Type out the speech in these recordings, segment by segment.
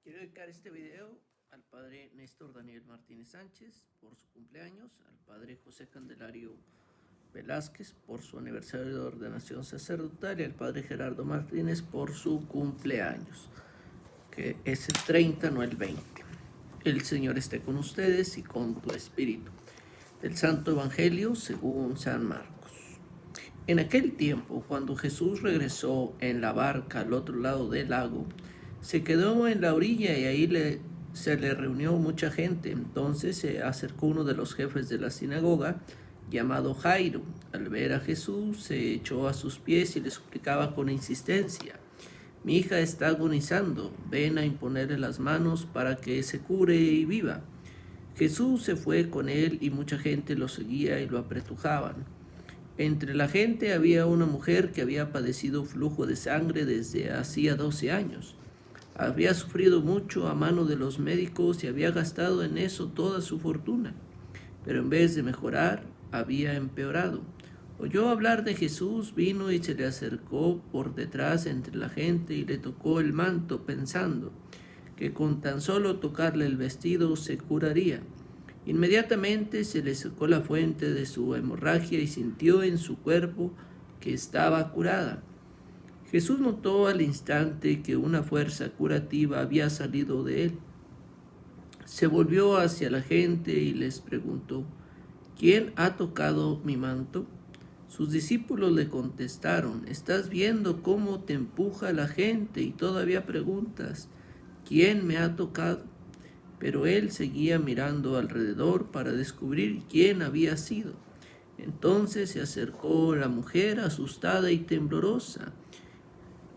Quiero dedicar este video al padre Néstor Daniel Martínez Sánchez por su cumpleaños, al padre José Candelario Velázquez por su aniversario de ordenación sacerdotal y al padre Gerardo Martínez por su cumpleaños, que es el 30, no el 20. El Señor esté con ustedes y con tu espíritu. Del Santo Evangelio según San Marcos. En aquel tiempo, cuando Jesús regresó en la barca al otro lado del lago, se quedó en la orilla y ahí se le reunió mucha gente. Entonces se acercó uno de los jefes de la sinagoga, llamado Jairo. Al ver a Jesús, se echó a sus pies y le suplicaba con insistencia: mi hija está agonizando, ven a imponerle las manos para que se cure y viva. Jesús se fue con él y mucha gente lo seguía y lo apretujaban. Entre la gente había una mujer que había padecido flujo de sangre desde hacía 12 años. Había sufrido mucho a mano de los médicos y había gastado en eso toda su fortuna, pero en vez de mejorar, había empeorado. Oyó hablar de Jesús, vino y se le acercó por detrás entre la gente y le tocó el manto, pensando que con tan solo tocarle el vestido se curaría. Inmediatamente se le secó la fuente de su hemorragia y sintió en su cuerpo que estaba curada. Jesús notó al instante que una fuerza curativa había salido de él. Se volvió hacia la gente y les preguntó: ¿quién ha tocado mi manto? Sus discípulos le contestaron: ¿estás viendo cómo te empuja la gente y todavía preguntas: ¿quién me ha tocado? Pero él seguía mirando alrededor para descubrir quién había sido. Entonces se acercó la mujer asustada y temblorosa.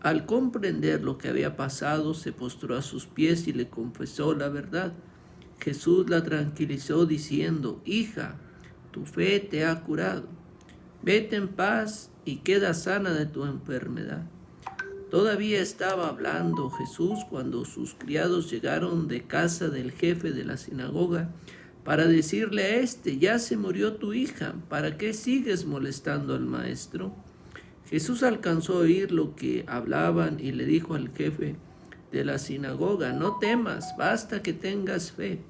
Al comprender lo que había pasado, se postró a sus pies y le confesó la verdad. Jesús la tranquilizó diciendo: hija, tu fe te ha curado. Vete en paz y queda sana de tu enfermedad. Todavía estaba hablando Jesús cuando sus criados llegaron de casa del jefe de la sinagoga para decirle a éste: ya se murió tu hija, ¿para qué sigues molestando al maestro? Jesús alcanzó a oír lo que hablaban y le dijo al jefe de la sinagoga: no temas, basta que tengas fe.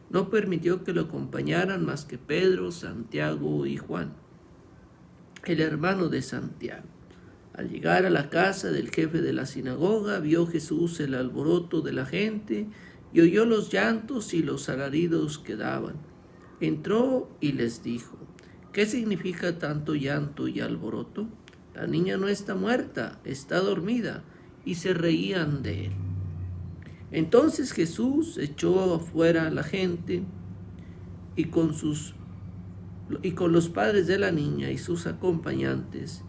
No permitió que lo acompañaran más que Pedro, Santiago y Juan, el hermano de Santiago. Al llegar a la casa del jefe de la sinagoga, vio Jesús el alboroto de la gente y oyó los llantos y los alaridos que daban. Entró y les dijo: ¿qué significa tanto llanto y alboroto? La niña no está muerta, está dormida. Y se reían de él. Entonces Jesús echó afuera a la gente y con los padres de la niña y sus acompañantes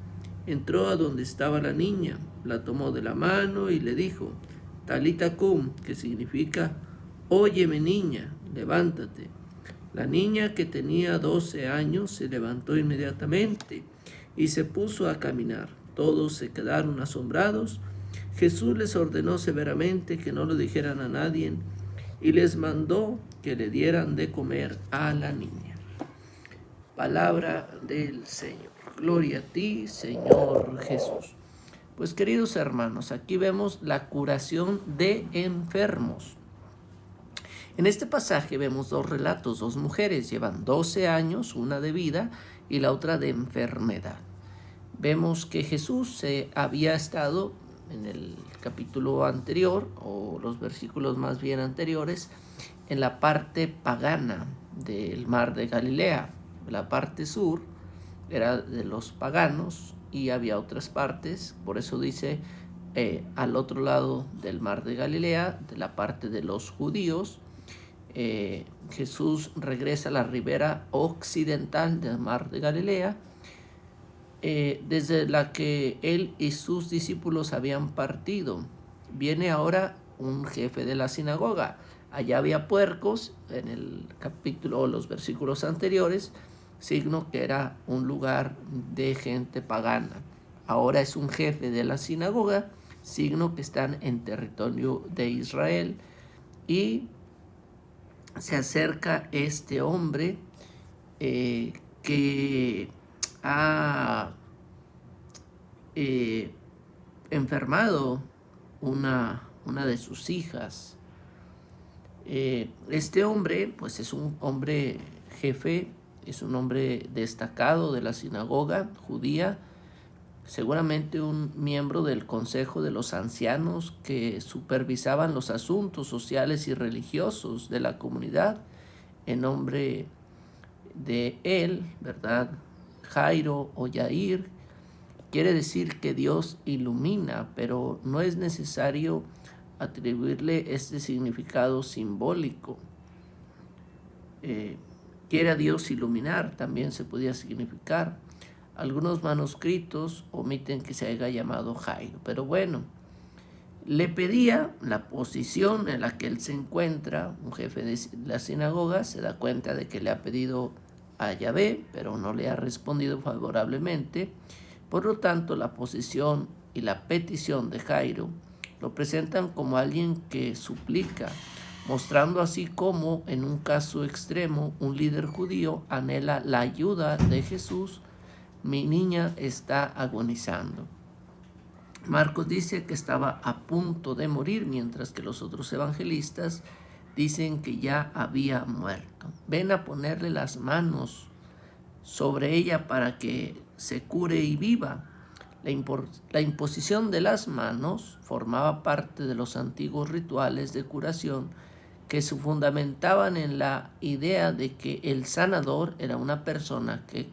entró a donde estaba la niña, la tomó de la mano y le dijo: Talita cum, que significa: óyeme niña, levántate. La niña, que tenía 12 años, se levantó inmediatamente y se puso a caminar. Todos se quedaron asombrados. Jesús les ordenó severamente que no lo dijeran a nadie y les mandó que le dieran de comer a la niña. Palabra del Señor. Gloria a ti, Señor Jesús. Pues, queridos hermanos, aquí vemos la curación de enfermos. En este pasaje vemos dos relatos, dos mujeres llevan 12 años, una de vida y la otra de enfermedad. Vemos que Jesús había estado en el capítulo anterior, o los versículos más bien anteriores, en la parte pagana del mar de Galilea. La parte sur era de los paganos y había otras partes, por eso dice al otro lado del mar de Galilea, de la parte de los judíos. Jesús regresa a la ribera occidental del mar de Galilea, desde la que él y sus discípulos habían partido. Viene ahora un jefe de la sinagoga. Allá había puercos en el capítulo o los versículos anteriores, signo que era un lugar de gente pagana. Ahora es un jefe de la sinagoga, signo que están en territorio de Israel, y se acerca este hombre que ha enfermado una de sus hijas Este hombre, pues es un hombre jefe, es un hombre destacado de la sinagoga judía, seguramente un miembro del consejo de los ancianos que supervisaban los asuntos sociales y religiosos de la comunidad. En nombre de él, ¿verdad? Jairo o Yair, quiere decir que Dios ilumina, pero no es necesario atribuirle este significado simbólico. Quiere a Dios iluminar, también se podía significar. Algunos manuscritos omiten que se haya llamado Jairo, pero bueno, le pedía la posición en la que él se encuentra, un jefe de la sinagoga, se da cuenta de que le ha pedido a Yahvé, pero no le ha respondido favorablemente. Por lo tanto, la posición y la petición de Jairo lo presentan como alguien que suplica, mostrando así cómo, en un caso extremo, un líder judío anhela la ayuda de Jesús. Mi niña está agonizando. Marcos dice que estaba a punto de morir, mientras que los otros evangelistas dicen que ya había muerto. Ven a ponerle las manos sobre ella para que se cure y viva. La imposición de las manos formaba parte de los antiguos rituales de curación que se fundamentaban en la idea de que el sanador era una persona que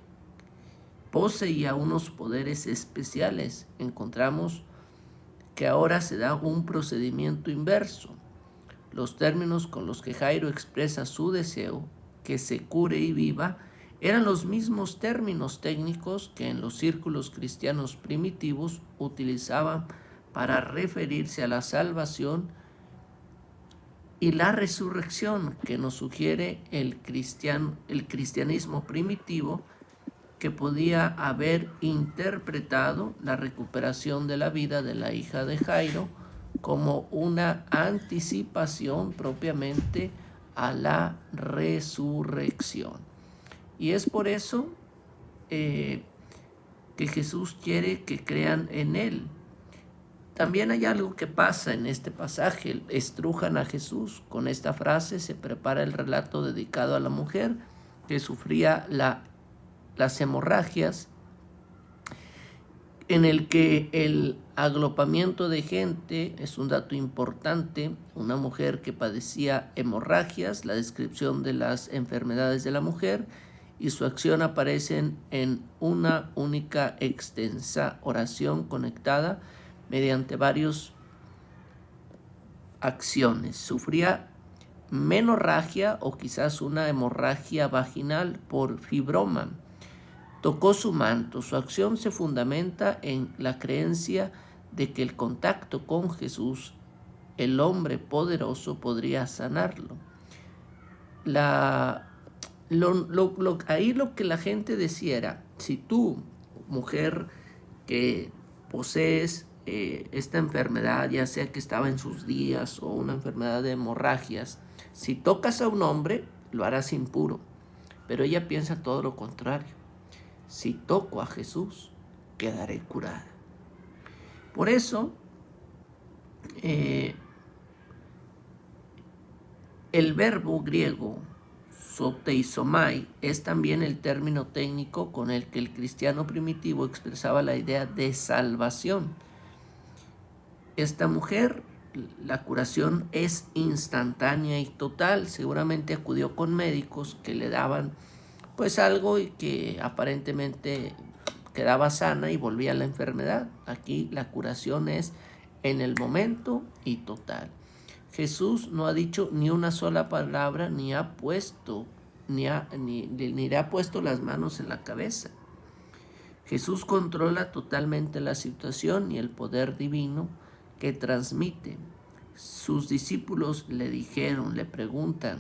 poseía unos poderes especiales. Encontramos que ahora se da un procedimiento inverso. Los términos con los que Jairo expresa su deseo que se cure y viva eran los mismos términos técnicos que en los círculos cristianos primitivos utilizaban para referirse a la salvación y la resurrección que nos sugiere el cristianismo primitivo, que podía haber interpretado la recuperación de la vida de la hija de Jairo como una anticipación propiamente a la resurrección. Y es por eso que Jesús quiere que crean en Él. También hay algo que pasa en este pasaje. Estrujan a Jesús. Con esta frase se prepara el relato dedicado a la mujer que sufría las hemorragias, en el que el agrupamiento de gente es un dato importante. Una mujer que padecía hemorragias, la descripción de las enfermedades de la mujer y su acción aparecen en una única extensa oración conectada mediante varias acciones. Sufría menorragia o quizás una hemorragia vaginal por fibroma. Tocó su manto. Su acción se fundamenta en la creencia de que el contacto con Jesús, el hombre poderoso, podría sanarlo. Ahí lo que la gente decía era, si tú, mujer que posees esta enfermedad, ya sea que estaba en sus días o una enfermedad de hemorragias, si tocas a un hombre, lo harás impuro. Pero ella piensa todo lo contrario. Si toco a Jesús, quedaré curada. Por eso, el verbo griego soteizomai es también el término técnico con el que el cristiano primitivo expresaba la idea de salvación. Esta mujer, la curación es instantánea y total. Seguramente acudió con médicos que le daban pues algo y que aparentemente quedaba sana y volvía a la enfermedad. Aquí la curación es en el momento y total. Jesús no ha dicho ni una sola palabra, ni le ha puesto las manos en la cabeza. Jesús controla totalmente la situación y el poder divino que transmite. Sus discípulos les pregunta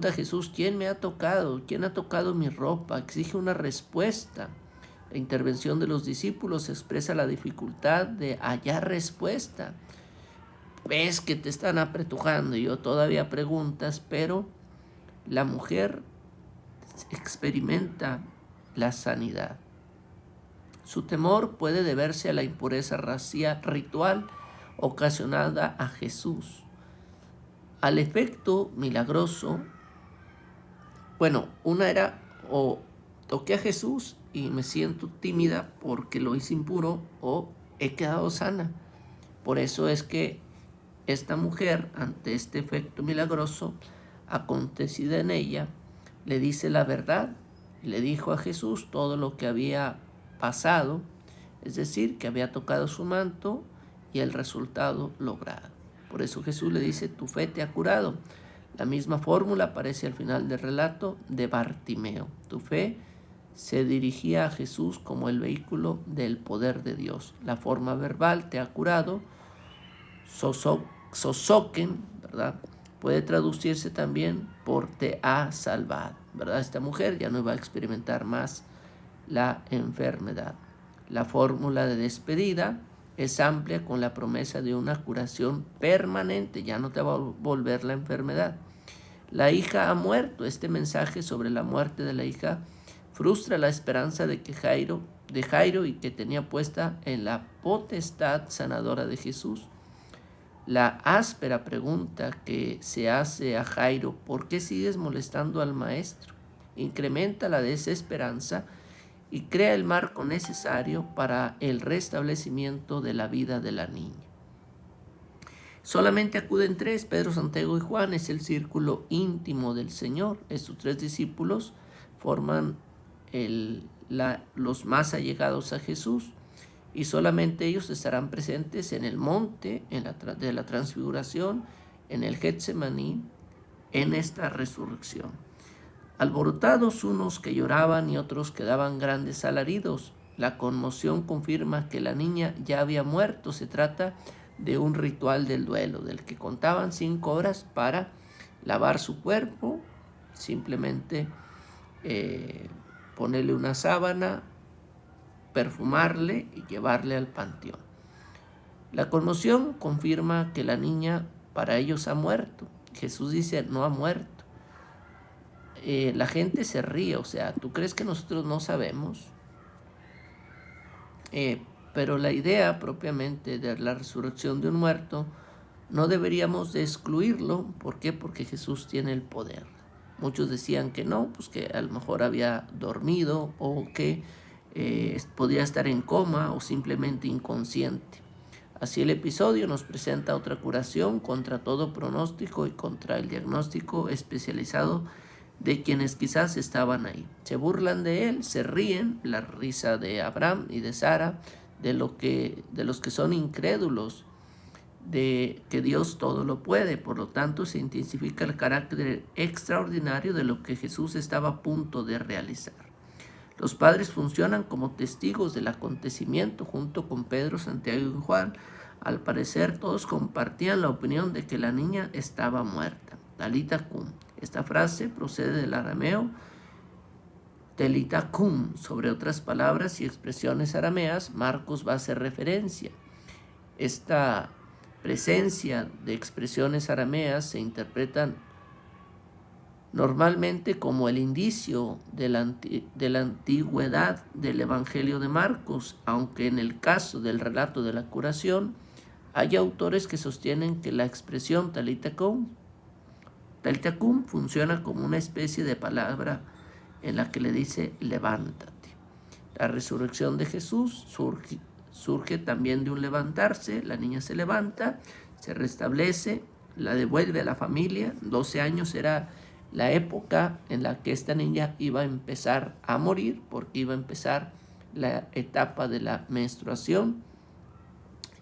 a Jesús, ¿quién me ha tocado? ¿Quién ha tocado mi ropa? Exige una respuesta. La intervención de los discípulos expresa la dificultad de hallar respuesta. Ves que te están apretujando y yo todavía preguntas, pero la mujer experimenta la sanidad. Su temor puede deberse a la impureza ritual ocasionada a Jesús. al efecto milagroso, bueno, una era o toqué a Jesús y me siento tímida porque lo hice impuro, o he quedado sana. Por eso es que esta mujer, ante este efecto milagroso acontecido en ella, le dice la verdad. Le dijo a Jesús todo lo que había pasado, es decir, que había tocado su manto y el resultado logrado. Por eso Jesús le dice, tu fe te ha curado. La misma fórmula aparece al final del relato de Bartimeo. Tu fe se dirigía a Jesús como el vehículo del poder de Dios. La forma verbal te ha curado, sosoken, ¿verdad? Puede traducirse también por te ha salvado, ¿verdad? Esta mujer ya no iba a experimentar más la enfermedad. La fórmula de despedida es amplia con la promesa de una curación permanente, ya no te va a volver la enfermedad. La hija ha muerto. Este mensaje sobre la muerte de la hija frustra la esperanza de Jairo y que tenía puesta en la potestad sanadora de Jesús. La áspera pregunta que se hace a Jairo, ¿por qué sigues molestando al maestro?, incrementa la desesperanza y crea el marco necesario para el restablecimiento de la vida de la niña. Solamente acuden tres, Pedro, Santiago y Juan, es el círculo íntimo del Señor. Estos tres discípulos forman los más allegados a Jesús, y solamente ellos estarán presentes en el monte de la transfiguración, en el Getsemaní, en esta resurrección. Alborotados unos que lloraban y otros que daban grandes alaridos. La conmoción confirma que la niña ya había muerto. Se trata de un ritual del duelo, del que contaban 5 horas para lavar su cuerpo, simplemente ponerle una sábana, perfumarle y llevarle al panteón. La conmoción confirma que la niña para ellos ha muerto. Jesús dice, no ha muerto. La gente se ríe, o sea, ¿tú crees que nosotros no sabemos? Pero la idea propiamente de la resurrección de un muerto no deberíamos de excluirlo. ¿Por qué? Porque Jesús tiene el poder. Muchos decían que no, pues que a lo mejor había dormido, o que podía estar en coma o simplemente inconsciente. Así el episodio nos presenta otra curación contra todo pronóstico y contra el diagnóstico especializado de quienes quizás estaban ahí. Se burlan de él, se ríen, la risa de Abraham y de Sara, de los que son incrédulos de que Dios todo lo puede. Por lo tanto, se intensifica el carácter extraordinario de lo que Jesús estaba a punto de realizar. Los padres funcionan como testigos del acontecimiento junto con Pedro, Santiago y Juan. Al parecer, todos compartían la opinión de que la niña estaba muerta. Talita cum. Esta frase procede del arameo telita cum. Sobre otras palabras y expresiones arameas, Marcos va a hacer referencia. Esta presencia de expresiones arameas se interpretan normalmente como el indicio de la antigüedad del Evangelio de Marcos, aunque en el caso del relato de la curación hay autores que sostienen que la expresión talita cum funciona como una especie de palabra en la que le dice levántate. La resurrección de Jesús surge también de un levantarse. La niña se levanta, se restablece, la devuelve a la familia. 12 años era la época en la que esta niña iba a empezar a morir, porque iba a empezar la etapa de la menstruación,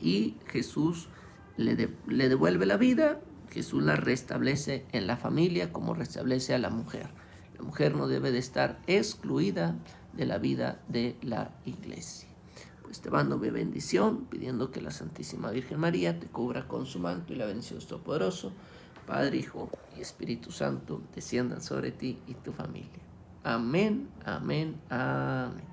y Jesús le devuelve la vida. Jesús la restablece en la familia como restablece a la mujer. La mujer no debe de estar excluida de la vida de la iglesia. Pues te mando mi bendición, pidiendo que la Santísima Virgen María te cubra con su manto, y la bendición todopoderoso, Padre, Hijo y Espíritu Santo, desciendan sobre ti y tu familia. Amén, amén, amén.